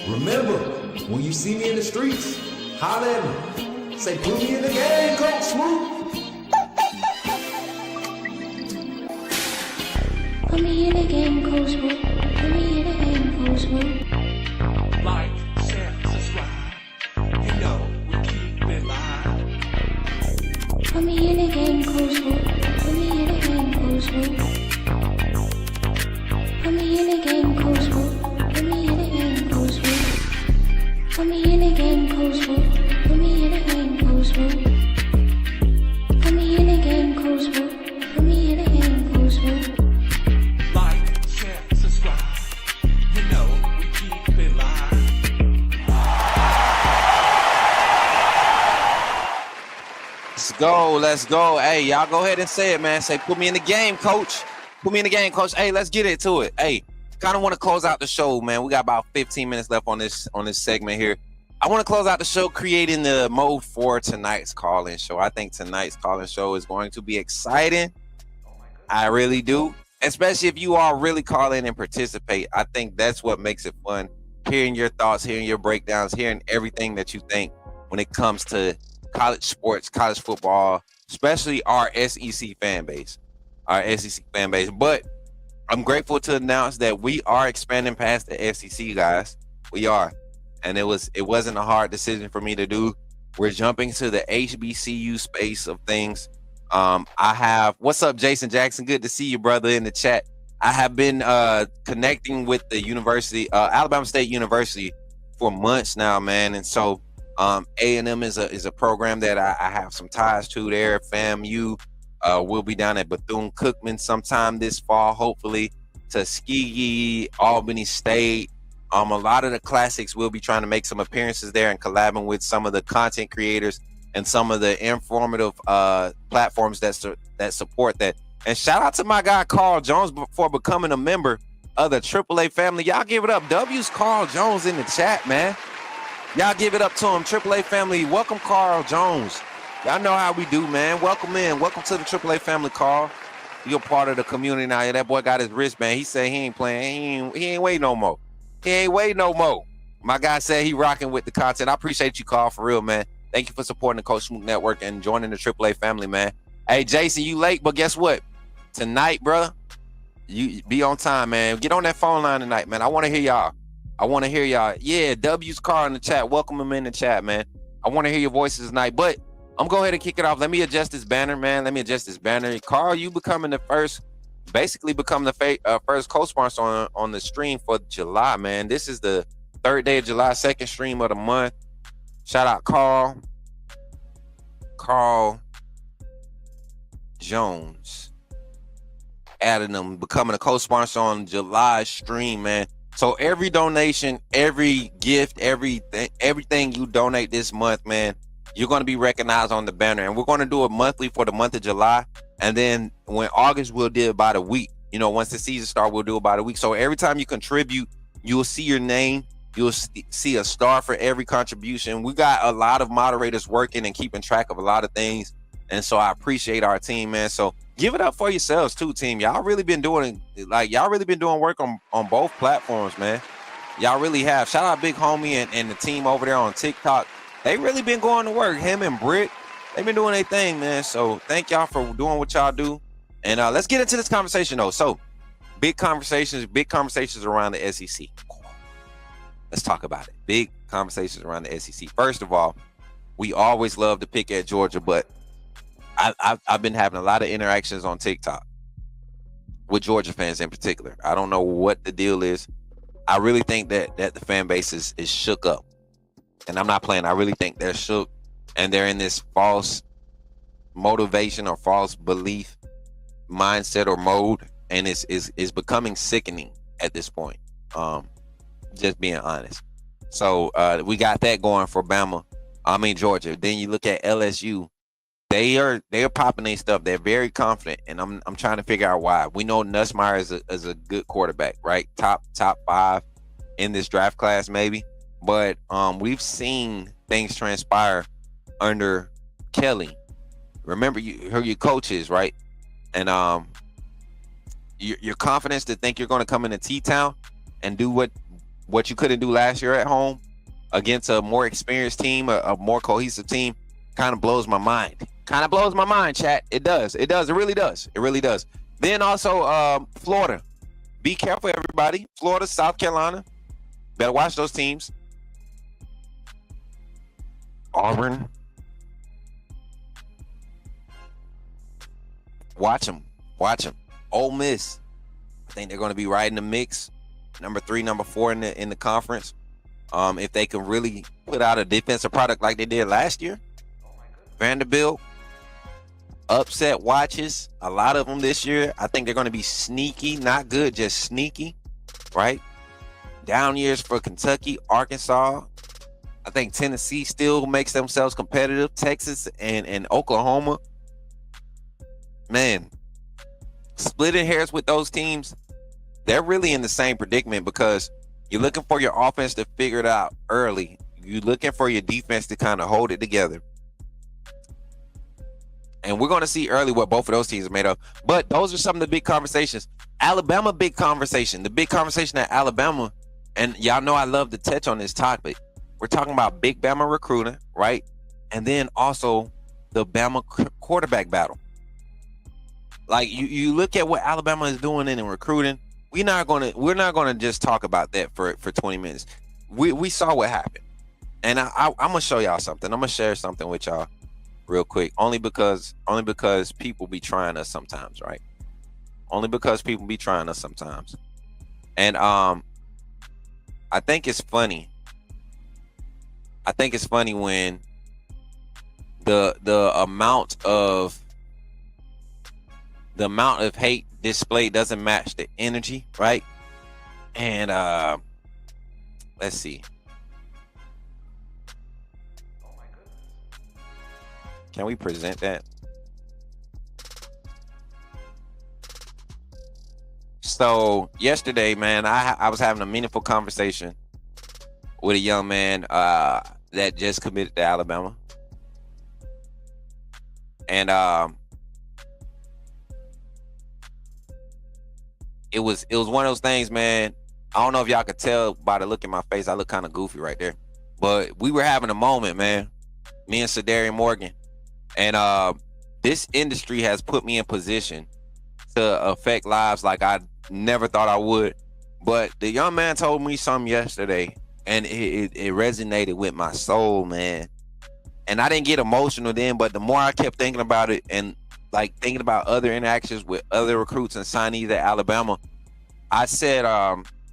Remember, when you see me in the streets, holler at me. Say, put me in the game, Coach Smook. Put me in the game, Coach Smook. Put me in the game, Coach Smook. Like, share, subscribe. You know we keep it live. Put me in the game, Coach Smook. Put me in the game, Coach Smook. Put me in the game, Coach Smook. Put me in the game, Coach Smook. Put me in the game, Coach Smook. Put me in the game, Coach Smook. Put me in the game, Coach Smook. Put me in the game, Coach Smook. Like, share, subscribe. You know we keep it live. Let's go. Hey, y'all go ahead and say it, man. Say, put me in the game, coach. Put me in the game, Coach. Hey, let's get into it. Hey, kind of want to close out the show, man. We got about 15 minutes left on this segment here. I want to close out the show creating the mode for tonight's call-in show. I think tonight's call-in show is going to be exciting. I really do. Especially if you all really call in and participate. I think that's what makes it fun. Hearing your thoughts, hearing your breakdowns, hearing everything that you think when it comes to college sports, college football, especially our SEC fan base. But I'm grateful to announce that we are expanding past the SEC, guys. We are. And it wasn't a hard decision for me to do. We're jumping to the HBCU space of things. What's up, Jason Jackson? Good to see you, brother, in the chat. I have been connecting with the university, Alabama State University, for months now, man. And so A&M is a program that I have some ties to there. FAMU, we'll be down at Bethune-Cookman sometime this fall, hopefully, Tuskegee, Albany State. A lot of the classics, we'll be trying to make some appearances there and collabing with some of the content creators and some of the informative platforms that support that. And shout out to my guy Carl Jones for becoming a member of the AAA family. Y'all give it up. W's Carl Jones in the chat, man. Y'all give it up to him. AAA family, welcome Carl Jones. Y'all know how we do, man. Welcome in. Welcome to the AAA family, Carl. You're part of the community now. That boy got his wristband. He said he ain't playing. He ain't waiting no more. He ain't waiting no more. My guy said he rocking with the content. I appreciate you, Carl, for real, man. Thank you for supporting the Coach Smook Network and joining the AAA family, man. Hey, Jason, you late, but guess what? Tonight, brother, you be on time, man. Get on that phone line tonight, man. I want to hear y'all. Yeah, W's Carl in the chat. Welcome him in the chat, man. I want to hear your voices tonight, but I'm going to go ahead and kick it off. Let me adjust this banner, man. Carl, you becoming the first co-sponsor on the stream for July, man. This is the third day of July, second stream of the month. Shout out Carl Jones. Adding them, becoming a co-sponsor on July stream, man. So every donation, every gift, everything you donate this month, man, you're going to be recognized on the banner. And we're going to do it monthly for the month of July. And then when August, we'll do it by the week. You know, once the season starts, we'll do it by the week. So every time you contribute, you'll see your name. You'll see a star for every contribution. We got a lot of moderators working and keeping track of a lot of things. And so I appreciate our team, man. So give it up for yourselves too, team. Y'all really been doing work on both platforms, man. Y'all really have. Shout out Big Homie and the team over there on TikTok. They really been going to work. Him and Britt, they've been doing their thing, man. So thank y'all for doing what y'all do. And let's get into this conversation, though. So big conversations around the SEC. Let's talk about it. Big conversations around the SEC. First of all, we always love to pick at Georgia, but I've been having a lot of interactions on TikTok with Georgia fans in particular. I don't know what the deal is. I really think that the fan base is shook up. And I'm not playing. I really think they're shook and they're in this false motivation or false belief mindset or mode. And it's becoming sickening at this point. Just being honest. So we got that going for Georgia. Then you look at LSU. They're popping their stuff. They're very confident, and I'm trying to figure out why. We know Nussmeier is a good quarterback, right? Top 5 in this draft class, maybe. But we've seen things transpire under Kelly. Remember who your coach is, right? And your confidence to think you're going to come into T-Town and do what you couldn't do last year at home against a more experienced team, a more cohesive team, kind of blows my mind. Chat. It does. It really does. Then also Florida. Be careful, everybody. Florida, South Carolina. Better watch those teams. Auburn. Watch them. Ole Miss. I think they're going to be right in the mix. Number 3, number 4 in the conference. If they can really put out a defensive product like they did last year. Vanderbilt. Upset watches. A lot of them this year. I think they're going to be sneaky. Not good, just sneaky. Right? Down years for Kentucky, Arkansas. I think Tennessee still makes themselves competitive. Texas and Oklahoma. Man, splitting hairs with those teams, they're really in the same predicament because you're looking for your offense to figure it out early. You're looking for your defense to kind of hold it together. And we're going to see early what both of those teams are made of. But those are some of the big conversations. Alabama, big conversation. The big conversation at Alabama, and y'all know I love to touch on this topic. We're talking about Big Bama recruiting, right? And then also the Bama quarterback battle. Like you look at what Alabama is doing in recruiting. We're not gonna just talk about that for 20 minutes. We saw what happened, and I'm gonna show y'all something. I'm gonna share something with y'all real quick, only because people be trying us sometimes, right? Only because people be trying us sometimes, and I think it's funny. I think it's funny when the amount of hate displayed doesn't match the energy, right? And let's see. Can we present that? So yesterday, man, I was having a meaningful conversation with a young man that just committed to Alabama. And it was one of those things, man. I don't know if y'all could tell by the look in my face. I look kind of goofy right there. But we were having a moment, man. Me and Sadarian Morgan. And this industry has put me in position to affect lives like I never thought I would. But the young man told me something yesterday, and it resonated with my soul, man. And I didn't get emotional then, but the more I kept thinking about it and like thinking about other interactions with other recruits and signees at Alabama, I said,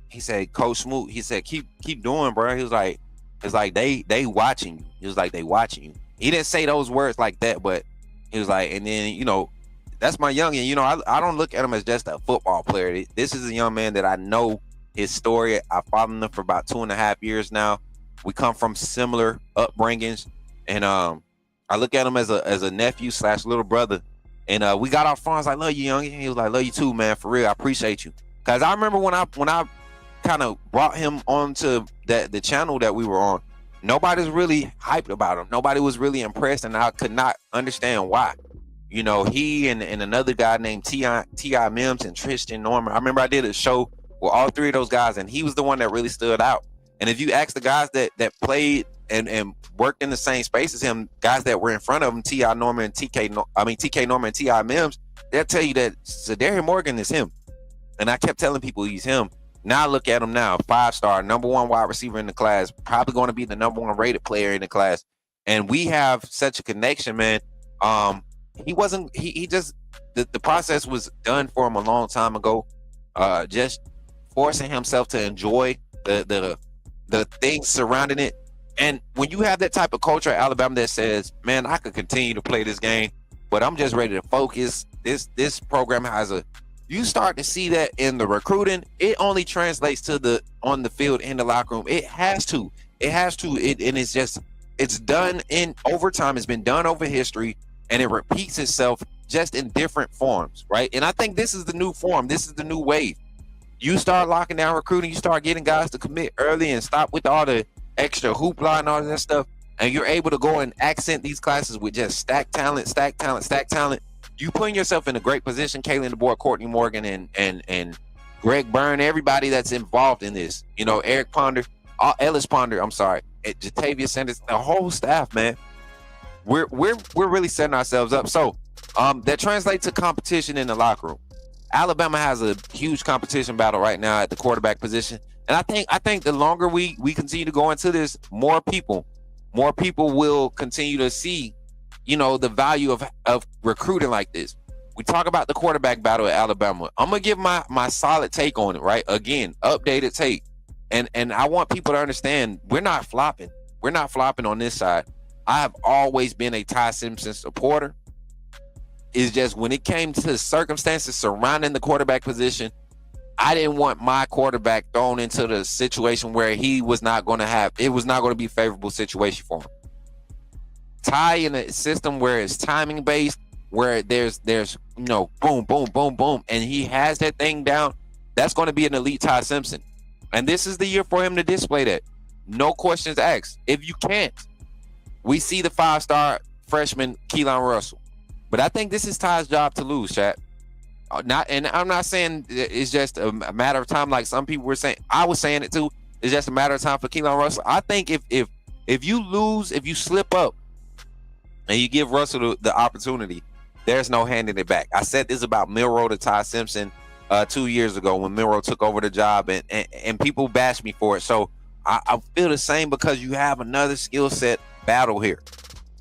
he said, Coach Smook, he said, keep doing, bro. He was like, it's like they watching you. He was like, they watching you. He didn't say those words like that, but he was like, and then, you know, that's my youngin. You know, I don't look at him as just a football player. This is a young man that I know his story. I followed him for about 2.5 years now. We come from similar upbringings, and I look at him as a nephew / little brother. And we got off phone. I was like, love you, youngin. He was like, love you too, man. For real, I appreciate you. Cause I remember when I kind of brought him onto the channel that we were on, nobody's really hyped about him. Nobody was really impressed, and I could not understand why. You know, he and another guy named T.I. Mims and Tristan Norman. I remember I did a show with all three of those guys, and he was the one that really stood out. And if you ask the guys that played and worked in the same space as him, guys that were in front of him, T.I. Norman and TK Norman and T.I. Mims, they'll tell you that Sadarian Morgan is him. And I kept telling people he's him. Now look at him now, 5-star, number 1 wide receiver in the class, probably going to be the number 1 rated player in the class. And we have such a connection, man. He just the process was done for him a long time ago. Just forcing himself to enjoy the things surrounding it. And when you have that type of culture at Alabama that says, man, I could continue to play this game, but I'm just ready to focus. This program has you start to see that in the recruiting. It only translates to on the field, in the locker room. It has to, and it's done in overtime. It's been done over history, and it repeats itself just in different forms, right? And I think this is the new form. This is the new wave. You start locking down recruiting. You start getting guys to commit early and stop with all the extra hoopla and all that stuff, and you're able to go and accent these classes with just stack talent. You putting yourself in a great position. Kalen DeBoer, Courtney Morgan, and Greg Byrne, everybody that's involved in this. You know, Eric Ponder, Ellis Ponder. I'm sorry, Jatavius Sanders, the whole staff, man. We're really setting ourselves up. So that translates to competition in the locker room. Alabama has a huge competition battle right now at the quarterback position, and I think the longer we continue to go into this, more people will continue to see, you know, the value of recruiting like this. We talk about the quarterback battle at Alabama. I'm gonna give my solid take on it, right? Again, updated take, and I want people to understand we're not flopping. We're not flopping on this side. I have always been a Ty Simpson supporter. It's just when it came to the circumstances surrounding the quarterback position, I didn't want my quarterback thrown into the situation where it was not going to be a favorable situation for him. Ty in a system where it's timing based, where there's boom, boom, boom, boom, and he has that thing down, that's going to be an elite Ty Simpson. And this is the year for him to display that. No questions asked. If you can't, we see the 5-star freshman Keelan Russell. But I think this is Ty's job to lose, chat. And I'm not saying it's just a matter of time like some people were saying. I was saying it too. It's just a matter of time for Keelan Russell. I think if you lose, if you slip up, and you give Russell the opportunity, there's no handing it back. I said this about Milroe to Ty Simpson 2 years ago when Milroe took over the job, and people bashed me for it. So I feel the same because you have another skill set battle here,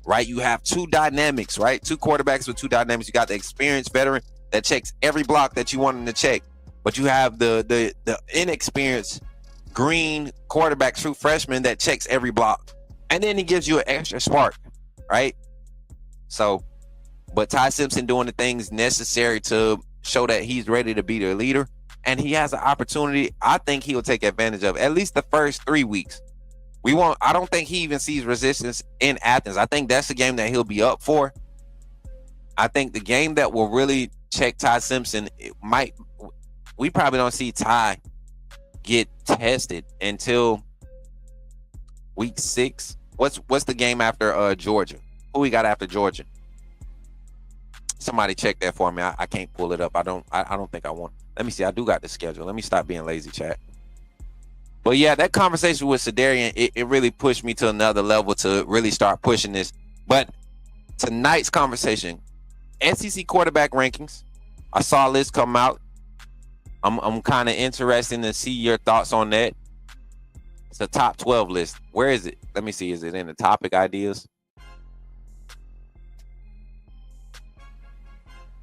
right? You have two dynamics, right? Two quarterbacks with two dynamics. You got the experienced veteran that checks every block that you want him to check, but you have the inexperienced green quarterback, true freshman that checks every block, and then he gives you an extra spark, right? So, but Ty Simpson doing the things necessary to show that he's ready to be the leader, and he has an opportunity. I think he'll take advantage of at least the first 3 weeks. I don't think he even sees resistance in Athens. I think that's the game that he'll be up for. I think the game that will really check Ty Simpson, we probably don't see Ty get tested until week 6. What's the game after Georgia? Who we got after Georgia? Somebody check that for me. I can't pull it up. I don't think I want. Let me see. I do got the schedule. Let me stop being lazy, chat. But yeah, that conversation with Sedarian, it really pushed me to another level to really start pushing this. But tonight's conversation, SEC quarterback rankings. I saw a list come out. I'm kind of interested to see your thoughts on that. It's a top 12 list. Where is it? Let me see. Is it in the topic ideas?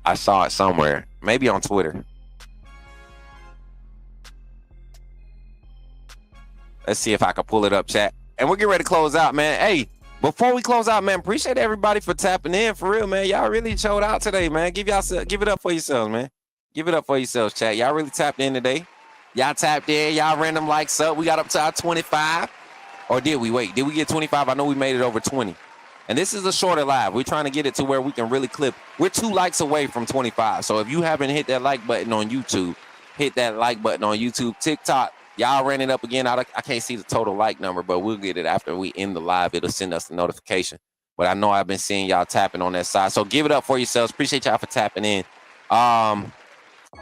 I saw it somewhere. Maybe on Twitter. Let's see if I can pull it up, chat. And we'll get ready to close out, man. Hey, before we close out, man, appreciate everybody for tapping in. For real, man. Y'all really showed out today, man. Give it up for yourselves, man. Give it up for yourselves, chat. Y'all really tapped in today. Y'all tapped in. Y'all random likes up. We got up to our 25. Or did we? Wait, did we get 25? I know we made it over 20. And this is a shorter live. We're trying to get it to where we can really clip. We're 2 likes away from 25. So if you haven't hit that like button on YouTube, hit that like button on YouTube. TikTok, y'all ran it up again. I can't see the total like number, but we'll get it after we end the live. It'll send us the notification. But I know I've been seeing y'all tapping on that side. So give it up for yourselves. Appreciate y'all for tapping in.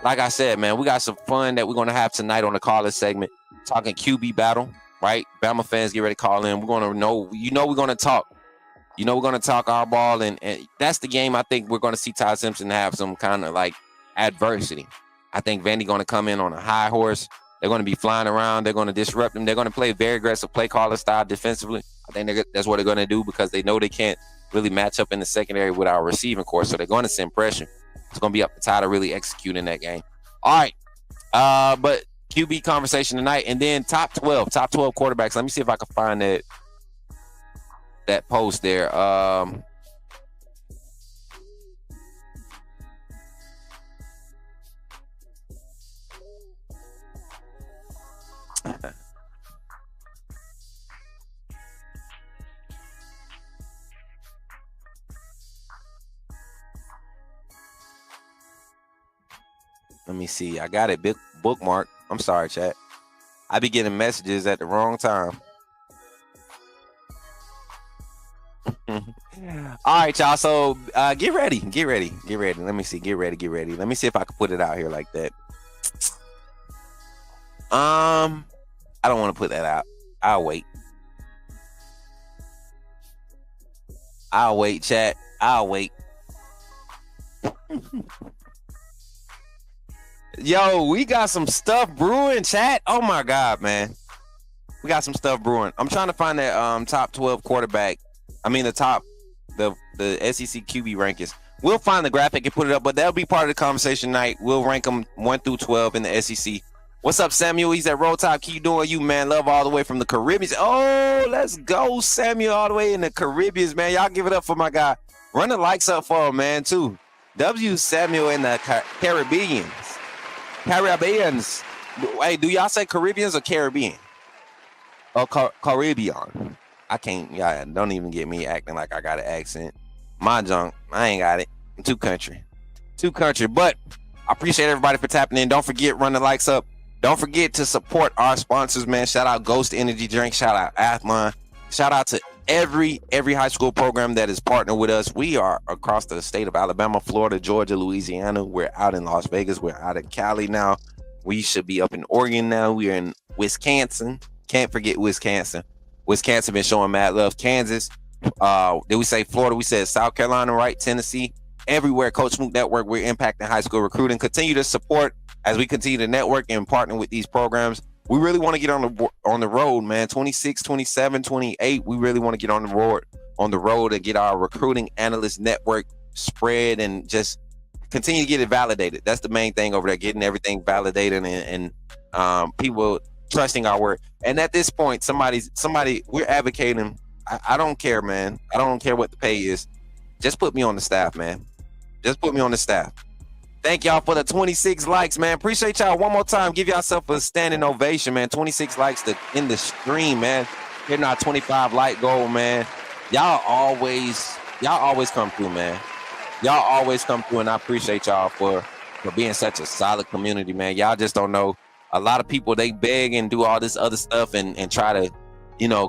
Like I said, man, we got some fun that we're going to have tonight on the caller segment. Talking QB battle, right? Bama fans, get ready to call in. We're going to know, we're going to talk. We're going to talk our ball, and that's the game I think we're going to see Ty Simpson have some kind of like adversity. I think Vandy going to come in on a high horse. They're going to be flying around. They're going to disrupt them. They're going to play very aggressive play caller style defensively. I think that's what they're going to do because they know they can't really match up in the secondary with our receiving core, so they're going to send pressure. It's going to be up to Ty to really execute in that game. All right, but QB conversation tonight, and then top 12 quarterbacks. Let me see if I can find that post there. Let me see. I got it bookmarked. I'm sorry, chat. I be getting messages at the wrong time. All right, y'all. So get ready. Let me see. Get ready. Let me see if I can put it out here like that. I don't want to put that out. I'll wait, chat. I'll wait. Yo, we got some stuff brewing, chat. Oh my God, man. We got some stuff brewing. I'm trying to find that top 12 quarterback. I mean the SEC QB rankings. We'll find the graphic and put it up, but that'll be part of the conversation tonight. We'll rank them 1 through 12 in the SEC. What's up, Samuel? He's at Roll Top. Keep doing you, man. Love all the way from the Caribbean. Oh, let's go, Samuel, all the way in the Caribbean, man. Y'all give it up for my guy. Run the likes up for him, man, too. W. Samuel in the Caribbeans. Hey, do y'all say Caribbeans or Caribbean? Or Caribbean? I can't. Y'all don't even get me acting like I got an accent. My junk, I ain't got it. I'm too country. But I appreciate everybody for tapping in. Don't forget, run the likes up. Don't forget to support our sponsors, man. Shout out Ghost Energy Drink. Shout out Athlon. Shout out to every high school program that is partnered with us. We are across the state of Alabama, Florida, Georgia, Louisiana. We're out in Las Vegas. We're out in Cali now. We should be up in Oregon now. We're in Wisconsin. Can't forget Wisconsin. Wisconsin been showing mad love. Kansas. Did we say Florida? We said South Carolina, right? Tennessee. Everywhere. Coach Smook Network. We're impacting high school recruiting. Continue to support as we continue to network and partner with these programs. We really want to get on the road, man. 26, 27, 28. We really want to get on the road and get our recruiting analyst network spread and just continue to get it validated. That's the main thing over there, getting everything validated and people trusting our work. And at this point, somebody, we're advocating. I don't care, man. I don't care what the pay is. Just put me on the staff, man. Just put me on the staff. Thank y'all for the 26 likes, man. Appreciate y'all. One more time, give yourself a standing ovation, man. 26 likes in the stream, man. Hitting our 25 like goal, man. Y'all always come through, man. Y'all always come through, and I appreciate y'all for being such a solid community, man. Y'all just don't know. A lot of people, they beg and do all this other stuff and try to,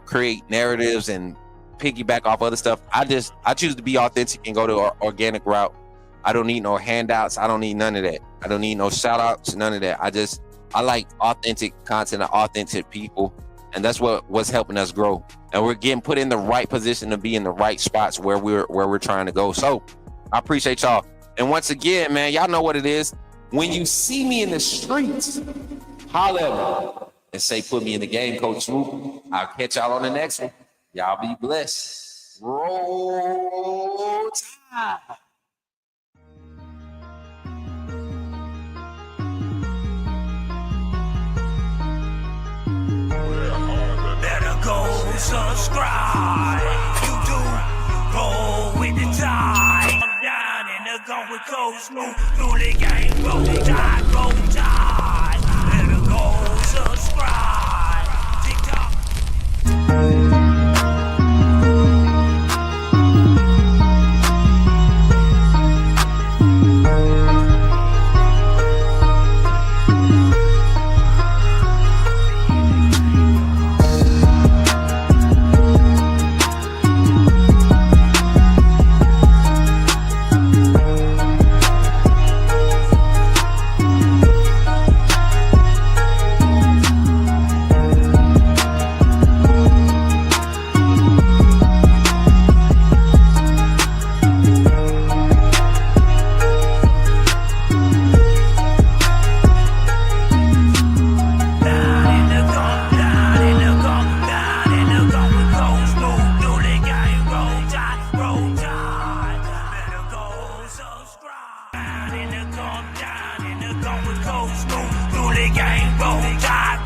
create narratives and piggyback off other stuff. I choose to be authentic and go the organic route. I don't need no handouts. I don't need none of that. I don't need no shout outs, none of that. I like authentic content and authentic people. And that's what's helping us grow. And we're getting put in the right position to be in the right spots where we're trying to go. So I appreciate y'all. And once again, man, y'all know what it is. When you see me in the streets, holler at me and say, put me in the game, Coach Smook. I'll catch y'all on the next one. Y'all be blessed. Roll Tide. Better go subscribe. You do roll with the tide. I'm down in the gun with Coach Smook. Through the game, roll tide, roll tide. Better go subscribe. TikTok.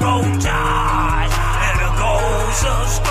Roll tide, better go subscribe.